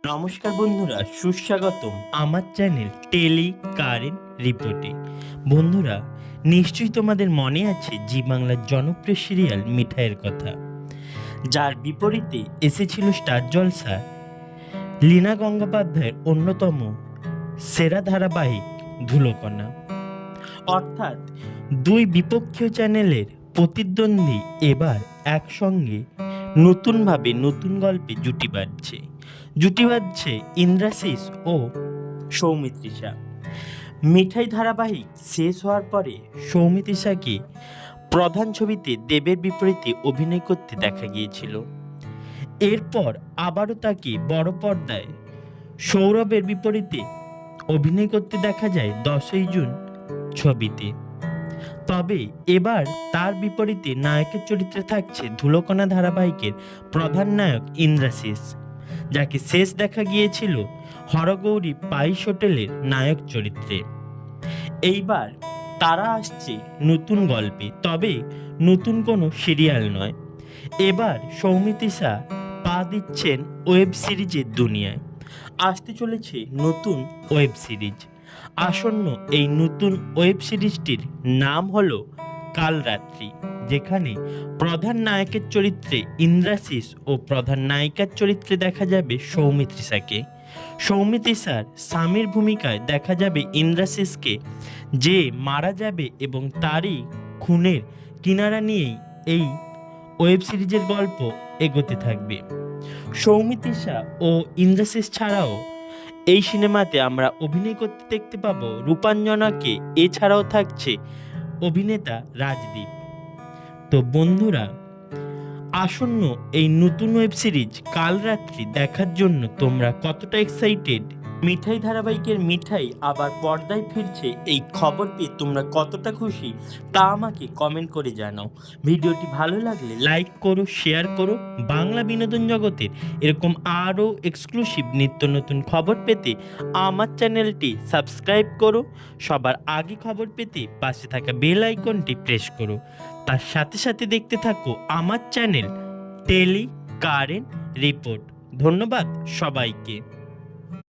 নমস্কার বন্ধুরা, সুস্বাগতম আমার চ্যানেল টেলি কারেন্ট রিপোর্টে। বন্ধুরা, নিশ্চয়ই তোমাদের মনে আছে জি বাংলার জনপ্রিয় সিরিয়াল মিঠাইয়ের কথা, যার বিপরীতে এসেছিল স্টার জলসা লীনা গঙ্গোপাধ্যায়ের অন্যতম সেরা ধারাবাহিক ধুলোকণা। অর্থাৎ দুই বিপক্ষীয় চ্যানেলের প্রতিদ্বন্দ্বী এবার একসঙ্গে নতুনভাবে নতুন গল্পে জুটি বাঁধছে ইন্দ্রাশিস ও সৌমিত্রিষা। মিঠাই ধারাবাহিক শেষ হওয়ার পরে সৌমিত্রিষাকে প্রধান ছবিতে দেবের বিপরীতে অভিনয় করতে দেখা গিয়েছিল। এরপর আবারও তাকে বড় পর্দায় সৌরভের বিপরীতে অভিনয় করতে দেখা যায় 10ই জুন ছবিতে। তবে এবার তার বিপরীতে নায়কের চরিত্রে থাকছে ধুলোকণা ধারাবাহিকের প্রধান নায়ক ইন্দ্রাশিস, যাকে শেষ দেখা গিয়েছিল হরগৌরী পাইস হোটেলের নায়ক চরিত্রে। এইবার তারা আসছে নতুন গল্পে, তবে নতুন কোনো সিরিয়াল নয়। এবার সৌমিত্রিষা পা দিচ্ছেন ওয়েব সিরিজের দুনিয়ায়। আসতে চলেছে নতুন ওয়েব সিরিজ। আসন্ন এই নতুন ওয়েব সিরিজটির নাম হলো কাল রাত্রি, যেখানে প্রধান নায়কের চরিত্রে ইন্দ্রাশিস ও প্রধান নায়িকার চরিত্রে দেখা যাবে সৌমিত্রিষাকে। সৌমিত্রিষার স্বামীর ভূমিকায় দেখা যাবে ইন্দ্রাশিসকে, যে মারা যাবে, এবং তারই খুনের কিনারা নিয়েই এই ওয়েব সিরিজের গল্প এগোতে থাকবে। সৌমিত্রিষা ও ইন্দ্রাশিস ছাড়াও এই সিনেমাতে আমরা অভিনয় করতে দেখতে পাবো রূপাঞ্জনাকে। এছাড়াও থাকছে অভিনেতা রাজদীপ। তো বন্ধুরা, আসন্ন এই নতুন ওয়েব সিরিজ কাল রাত্রি দেখার জন্য তোমরা কতটা এক্সাইটেড? মিঠাই ধারাবাহিকের মিঠাই আবার পর্দায় ফিরছে, এই খবর পেয়ে তোমরা কতটা খুশি তা আমাকে কমেন্ট করে জানাও। ভিডিওটি ভালো লাগলে লাইক করো, শেয়ার করো। বাংলা বিনোদন জগতের এরকম আরও এক্সক্লুসিভ নিত্য নতুন খবর পেতে আমার চ্যানেলটি সাবস্ক্রাইব করো। সবার আগে খবর পেতে পাশে থাকা বেল আইকনটি প্রেস করো। তার সাথে সাথে দেখতে থাকো আমার চ্যানেল টেলি কারেন্ট রিপোর্ট। ধন্যবাদ সবাইকে।